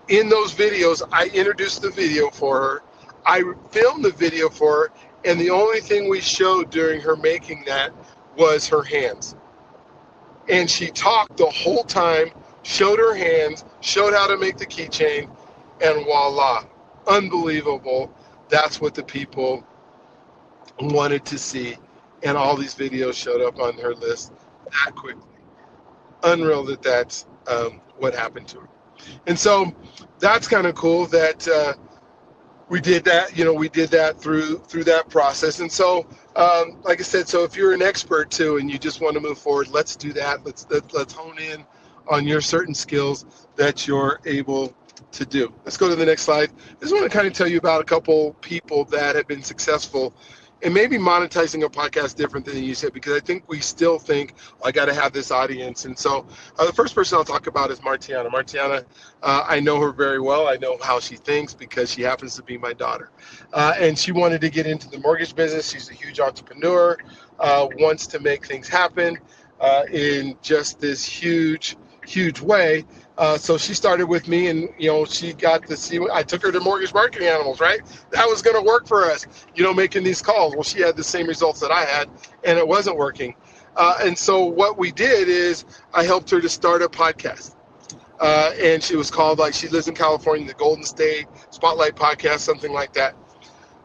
In those videos, I introduced the video for her. I filmed the video for her, and the only thing we showed during her making that was her hands. And she talked the whole time, showed her hands, showed how to make the keychain, and voila, unbelievable. That's what the people wanted to see, and all these videos showed up on her list that quickly. Unreal that's what happened to her. And so that's kind of cool that we did that. We did that through that process. And so, like I said, so if you're an expert too and you just want to move forward, let's do that. Let's hone in on your certain skills that you're able to do. Let's go to the next slide. I just want to kind of tell you about a couple people that have been successful and maybe monetizing a podcast different than you said, because I think we still think, I got to have this audience. And so the first person I'll talk about is Martiana. Martiana, I know her very well. I know how she thinks because she happens to be my daughter. And she wanted to get into the mortgage business. She's a huge entrepreneur, wants to make things happen in just this huge way. So she started with me, and she got to see. I took her to Mortgage Marketing Animals, right? That was going to work for us, making these calls. Well, she had the same results that I had, and it wasn't working. And so what we did is I helped her to start a podcast, and she was called, she lives in California, the Golden State Spotlight Podcast, something like that.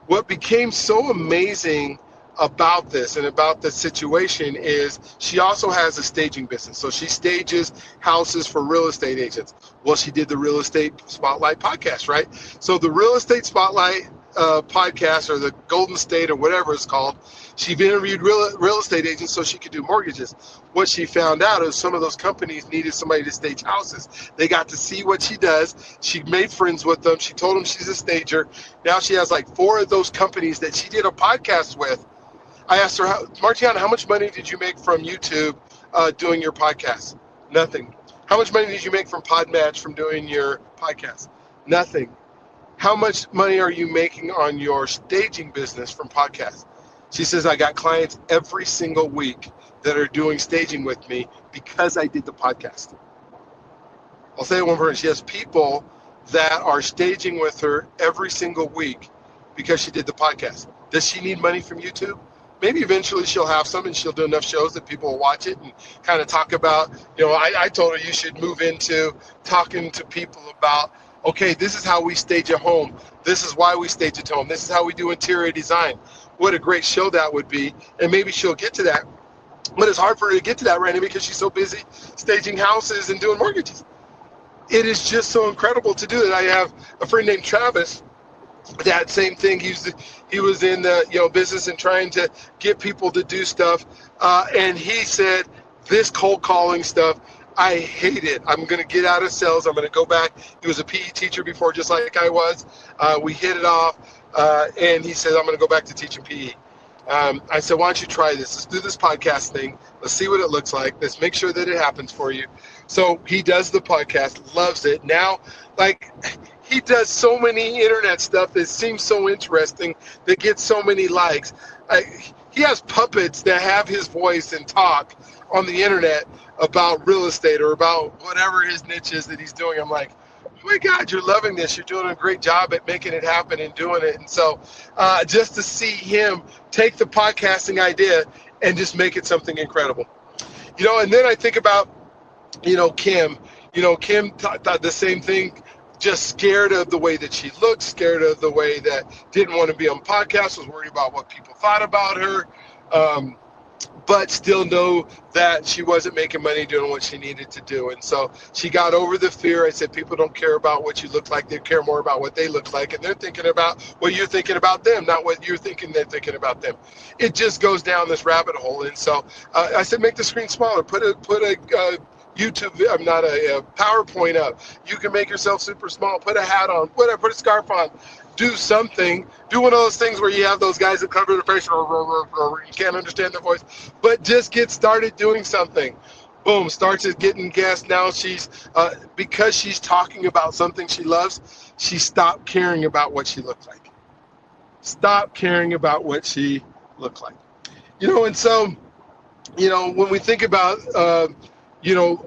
What became so amazing about this and about the situation is she also has a staging business. So she stages houses for real estate agents. Well, she did the Real Estate Spotlight podcast, right? So the Real Estate Spotlight podcast, or the Golden State, or whatever it's called, she interviewed real estate agents so she could do mortgages. What she found out is some of those companies needed somebody to stage houses. They got to see what she does. She made friends with them. She told them she's a stager. Now she has 4 of those companies that she did a podcast with. I asked her, Martiana, how much money did you make from YouTube doing your podcast? Nothing. How much money did you make from Podmatch from doing your podcast? Nothing. How much money are you making on your staging business from podcasts? She says, I got clients every single week that are doing staging with me because I did the podcast. I'll say it one more time. She has people that are staging with her every single week because she did the podcast. Does she need money from YouTube? Maybe eventually she'll have some, and she'll do enough shows that people will watch it and kind of talk about, I told her you should move into talking to people about, okay, this is how we stage a home. This is why we stage at home. This is how we do interior design. What a great show that would be. And maybe she'll get to that. But it's hard for her to get to that right now because she's so busy staging houses and doing mortgages. It is just so incredible to do it. I have a friend named Travis. That same thing. He was in the business and trying to get people to do stuff, and he said, this cold calling stuff, I hate it. I'm going to get out of sales. I'm going to go back. He was a PE teacher before, just like I was. We hit it off, and he said, I'm going to go back to teaching PE. I said, why don't you try this? Let's do this podcast thing. Let's see what it looks like. Let's make sure that it happens for you. So he does the podcast, loves it. Now, he does so many internet stuff that seems so interesting, that gets so many likes. He has puppets that have his voice and talk on the internet about real estate or about whatever his niche is that he's doing. I'm like, oh my God, you're loving this. You're doing a great job at making it happen and doing it. And so just to see him take the podcasting idea and just make it something incredible. And then I think about, Kim. Kim thought the same thing. Just scared of the way that she looked, scared of the way that didn't want to be on podcasts, was worried about what people thought about her, but still know that she wasn't making money doing what she needed to do. And so she got over the fear. I said, people don't care about what you look like. They care more about what they look like. And they're thinking about what you're thinking about them, not what you're thinking they're thinking about them. It just goes down this rabbit hole. And so I said, make the screen smaller, put a YouTube, I'm not a PowerPoint up. You can make yourself super small, put a hat on, whatever, put a scarf on, do something, do one of those things where you have those guys that cover their face, or you can't understand their voice, but just get started doing something. Boom, starts getting guests. Now she's, because she's talking about something she loves, she stopped caring about what she looked like. Stop caring about what she looked like. And so, when we think about,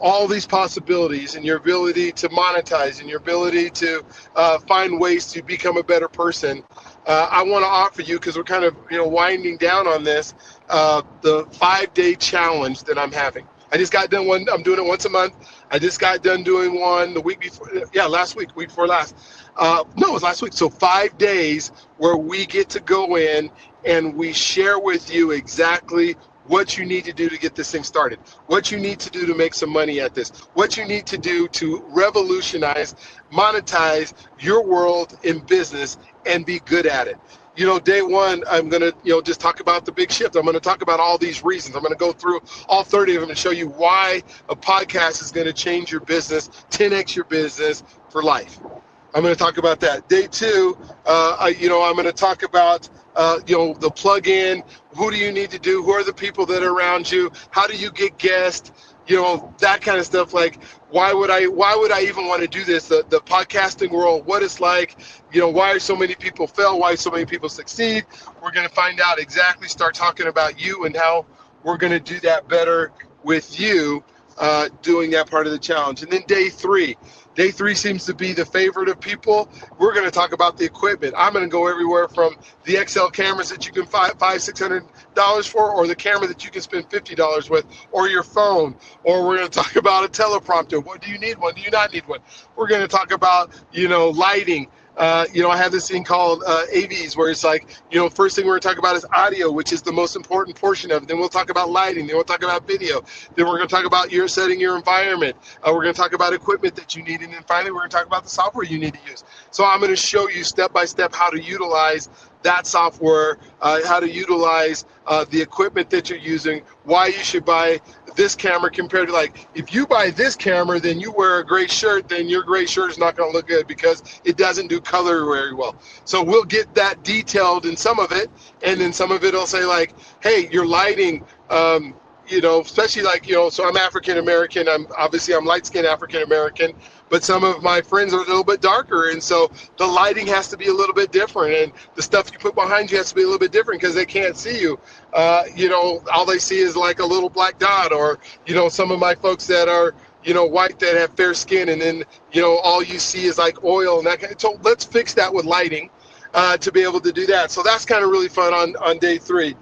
all these possibilities and your ability to monetize and your ability to find ways to become a better person, I want to offer you, because we're kind of, winding down on this, the 5-day challenge that I'm having. I just got done one. I'm doing it once a month. I just got done doing one the week before. Yeah, week before last. No, it was last week. So 5 days where we get to go in and we share with you exactly what you need to do to get this thing started, what you need to do to make some money at this, what you need to do to revolutionize, monetize your world in business and be good at it. Day one, I'm going to, just talk about the big shift. I'm going to talk about all these reasons. I'm going to go through all 30 of them and show you why a podcast is going to change your business, 10x your business for life. I'm going to talk about that. Day 2, I'm going to talk about, the plug-in. Who do you need to do? Who are the people that are around you? How do you get guests? That kind of stuff. Like, why would I even want to do this? The podcasting world, what it's like. Why so many people fail? Why so many people succeed? We're going to find out exactly. Start talking about you and how we're going to do that better with you, doing that part of the challenge. And then day 3. Day 3 seems to be the favorite of people. We're going to talk about the equipment. I'm going to go everywhere from the XL cameras that you can $500-$600 for, or the camera that you can spend $50 with, or your phone, or we're going to talk about a teleprompter. What do you need one? Do you not need one? We're going to talk about, lighting. I have this thing called AVs, where it's like, first thing we're going to talk about is audio, which is the most important portion of it. Then we'll talk about lighting. Then we'll talk about video. Then we're going to talk about your setting your environment. We're going to talk about equipment that you need. And then finally, we're going to talk about the software you need to use. So I'm going to show you step by step how to utilize that software, how to utilize the equipment that you're using, why you should buy this camera compared to, like, if you buy this camera, then you wear a gray shirt, then your gray shirt is not going to look good because it doesn't do color very well. So we'll get that detailed in some of it, and then some of it will say, like, hey, your lighting, especially like, so I'm African American. I'm light-skinned African American, but some of my friends are a little bit darker, and so the lighting has to be a little bit different, and the stuff you put behind you has to be a little bit different because they can't see you. All they see is like a little black dot, or some of my folks that are white that have fair skin, and then all you see is like oil and that kind of. So let's fix that with lighting to be able to do that. So that's kind of really fun on day 3.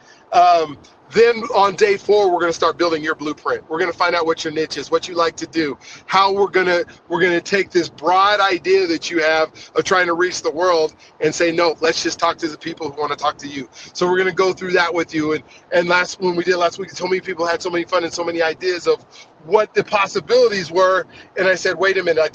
Then on day 4, we're going to start building your blueprint. We're going to find out what your niche is, what you like to do, how we're going to take this broad idea that you have of trying to reach the world and say, no, let's just talk to the people who want to talk to you. So we're going to go through that with you. And when we did last week, so many people had so many fun and so many ideas of what the possibilities were. And I said, wait a minute.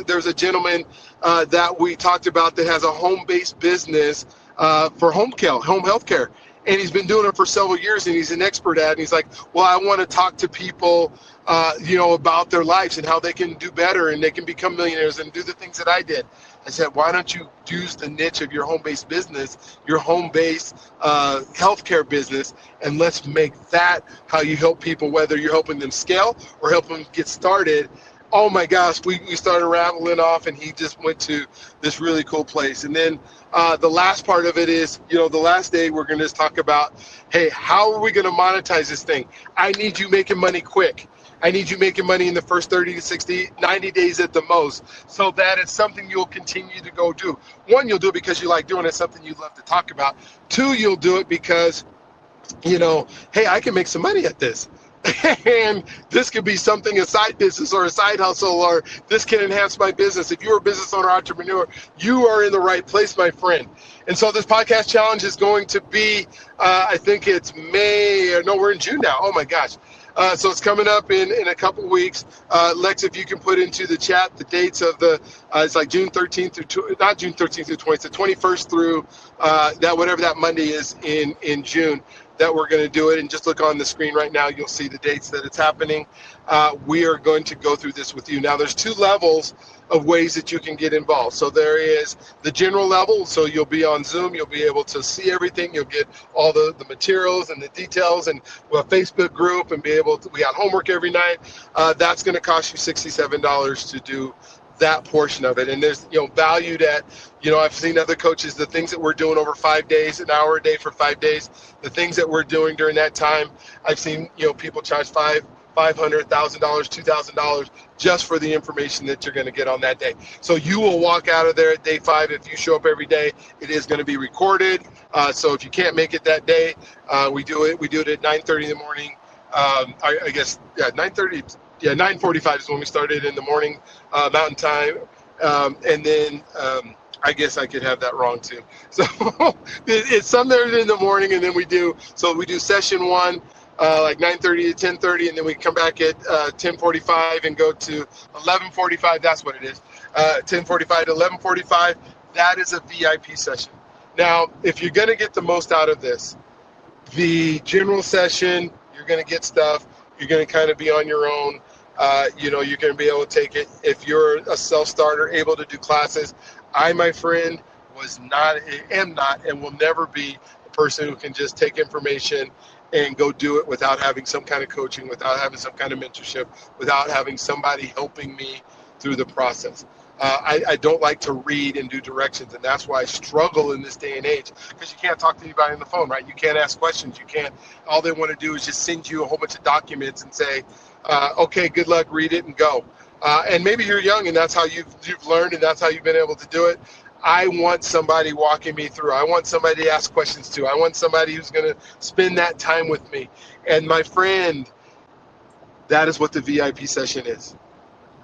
There's a gentleman that we talked about that has a home-based business for home health care. And he's been doing it for several years, and he's an expert at it. And he's like, well, I want to talk to people, about their lives and how they can do better and they can become millionaires and do the things that I did. I said, why don't you use the niche of your home-based business, your home-based healthcare business, and let's make that how you help people, whether you're helping them scale or helping them get started. Oh my gosh, we started rattling off, and he just went to this really cool place. And then the last part of it is, the last day we're going to just talk about, hey, how are we going to monetize this thing? I need you making money quick. I need you making money in the first 30 to 60, 90 days at the most, so that it's something you'll continue to go do. 1, you'll do it because you like doing it, something you love to talk about. 2, you'll do it because, hey, I can make some money at this. And this could be something, a side business or a side hustle, or this can enhance my business. If you're a business owner, entrepreneur, you are in the right place, my friend. And so this podcast challenge is going to be, I think it's we're in June now. Oh my gosh. So it's coming up in a couple weeks. Lex, if you can put into the chat the dates of it's like June 13th through, not June 13th through 20th, the 21st through whatever that Monday is in June, that we're going to do it. And just look on the screen right now, you'll see the dates that it's happening. We are going to go through this with you. Now, there's 2 levels of ways that you can get involved. So there is the general level, so you'll be on Zoom, you'll be able to see everything, you'll get all the materials and the details, and we'll have a Facebook group and be able to, we got homework every night. That's going to cost you $67 to do that portion of it. And there's, valued at, I've seen other coaches, the things that we're doing over 5 days, an hour a day for 5 days, the things that we're doing during that time, I've seen, people charge $500, $1,000, $2,000 just for the information that you're going to get on that day. So you will walk out of there at day 5. If you show up every day, it is going to be recorded. So if you can't make it that day, we do it at 9:30 in the morning. I guess, 9:30. Yeah, 9:45 is when we started in the morning, Mountain Time. And then I guess I could have that wrong too. So it's somewhere in the morning, and then we do session 1, like 9:30 to 10:30, and then we come back at 10:45 and go to 11:45. That's what it is. 10:45 to 11:45. That is a VIP session. Now, if you're going to get the most out of this, the general session, you're going to get stuff. You're going to kind of be on your own. You're going to be able to take it. If you're a self-starter, able to do classes, I, my friend, am not, and will never be a person who can just take information and go do it without having some kind of coaching, without having some kind of mentorship, without having somebody helping me through the process. I don't like to read and do directions, and that's why I struggle in this day and age, because you can't talk to anybody on the phone, right? You can't ask questions. You can't. All they want to do is just send you a whole bunch of documents and say, okay, good luck, read it and go. And maybe you're young and that's how you've learned and that's how you've been able to do it. I want somebody walking me through. I want somebody to ask questions to. I want somebody who's going to spend that time with me. And my friend, that is what the VIP session is.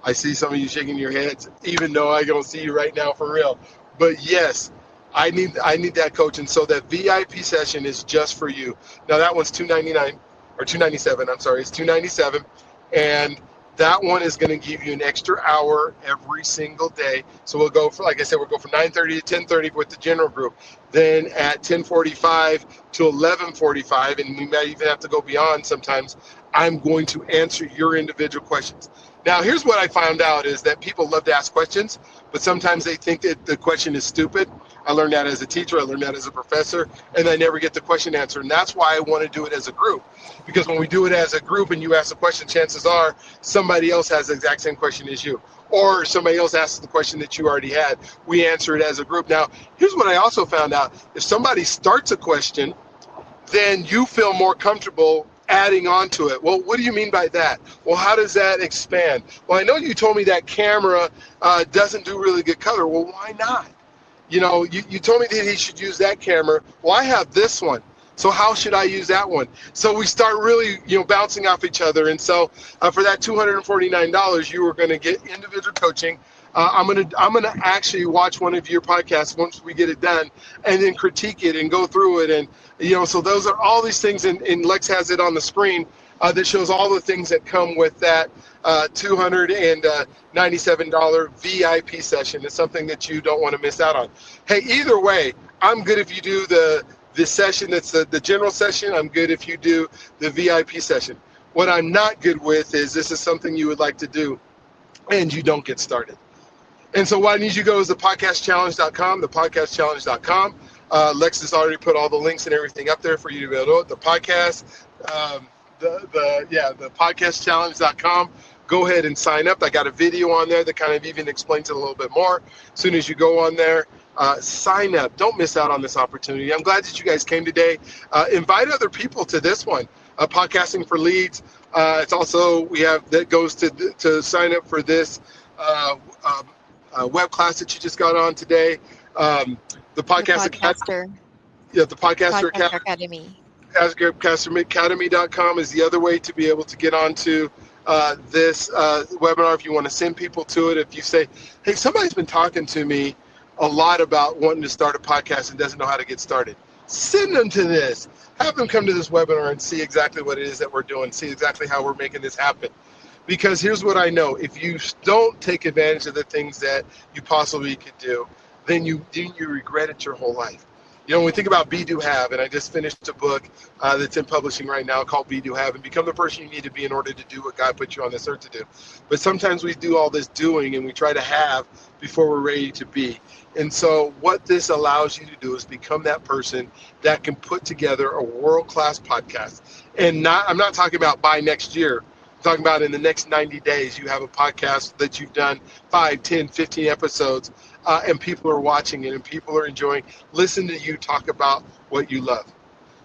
I see some of you shaking your heads, even though I don't see you right now for real. But yes, I need that coach. And so that VIP session is just for you. Now that one's $299 or $297. I'm sorry, it's $297. And that one is going to give you an extra hour every single day. So we'll go for, like I said, we'll go from 9:30 to 10:30 with the general group. Then at 10:45 to 11:45, and we might even have to go beyond sometimes, I'm going to answer your individual questions. Now, here's what I found out is that people love to ask questions, but sometimes they think that the question is stupid. I learned that as a teacher, I learned that as a professor, and I never get the question answered. And that's why I want to do it as a group. Because when we do it as a group and you ask the question, chances are somebody else has the exact same question as you. Or somebody else asks the question that you already had. We answer it as a group. Now, here's what I also found out. If somebody starts a question, then you feel more comfortable adding on to it. Well, what do you mean by that? Well, how does that expand? Well, I know you told me that camera doesn't do really good color. Well, why not? You told me that he should use that camera. Well, I have this one. So how should I use that one? So we start really, bouncing off each other. And so for that $249, you are going to get individual coaching. I'm gonna actually watch one of your podcasts once we get it done, and then critique it and go through it. And so those are all these things. And Lex has it on the screen that shows all the things that come with that $297 VIP session. It's something that you don't want to miss out on. Hey, either way, I'm good if you do the session that's the general session. I'm good if you do the VIP session. What I'm not good with is this is something you would like to do and you don't get started. And so what I need you to go is the podcastchallenge.com, thepodcastchallenge.com. Lex has already put all the links and everything up there for you to be able to do it. The podcast, the podcastchallenge.com. Go ahead and sign up. I got a video on there that kind of even explains it a little bit more. As soon as you go on there, sign up. Don't miss out on this opportunity. I'm glad that you guys came today. Invite other people to this one, Podcasting for Leads. It's also, we have that goes to sign up for this Webclass that you just got on today. The Podcaster Academy. Podcasteracademy.com is the other way to be able to get onto this webinar if you want to send people to it. If you say, hey, somebody's been talking to me a lot about wanting to start a podcast and doesn't know how to get started, send them to this. Have them come to this webinar and see exactly what it is that we're doing, see exactly how we're making this happen. Because here's what I know. If you don't take advantage of the things that you possibly could do, then you regret it your whole life. When we think about Be, Do, Have, and I just finished a book that's in publishing right now called Be, Do, Have, and become the person you need to be in order to do what God put you on this earth to do. But sometimes we do all this doing and we try to have before we're ready to be. And so what this allows you to do is become that person that can put together a world-class podcast. And I'm not talking about by next year. I'm talking about in the next 90 days, you have a podcast that you've done 5, 10, 15 episodes, and people are watching it and people are enjoying. Listen to you talk about what you love.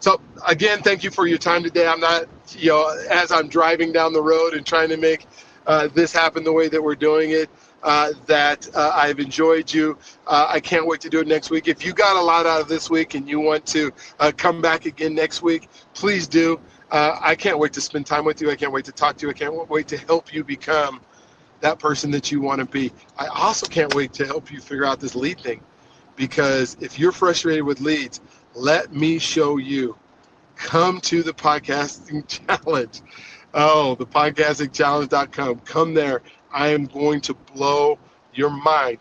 So again, thank you for your time today. I'm not, as I'm driving down the road and trying to make this happen the way that we're doing it, that I've enjoyed you. I can't wait to do it next week. If you got a lot out of this week and you want to come back again next week, please do. I can't wait to spend time with you. I can't wait to talk to you. I can't wait to help you become that person that you want to be. I also can't wait to help you figure out this lead thing, because if you're frustrated with leads, let me show you. Come to the Podcasting Challenge. Oh, the podcastingchallenge.com. Come there. I am going to blow your mind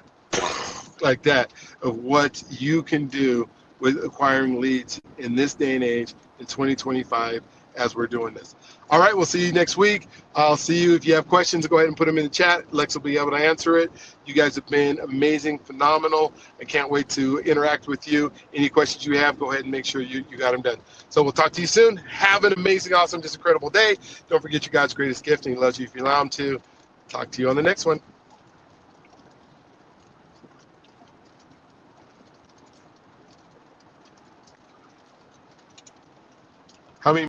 like that of what you can do with acquiring leads in this day and age in 2025 as we're doing this. All right, we'll see you next week. I'll see you. If you have questions, go ahead and put them in the chat. Lex will be able to answer it. You guys have been amazing, phenomenal. I can't wait to interact with you. Any questions you have, go ahead and make sure you got them done. So we'll talk to you soon. Have an amazing, awesome, just incredible day. Don't forget your God's greatest gift, and he loves you if you allow him to. Talk to you on the next one.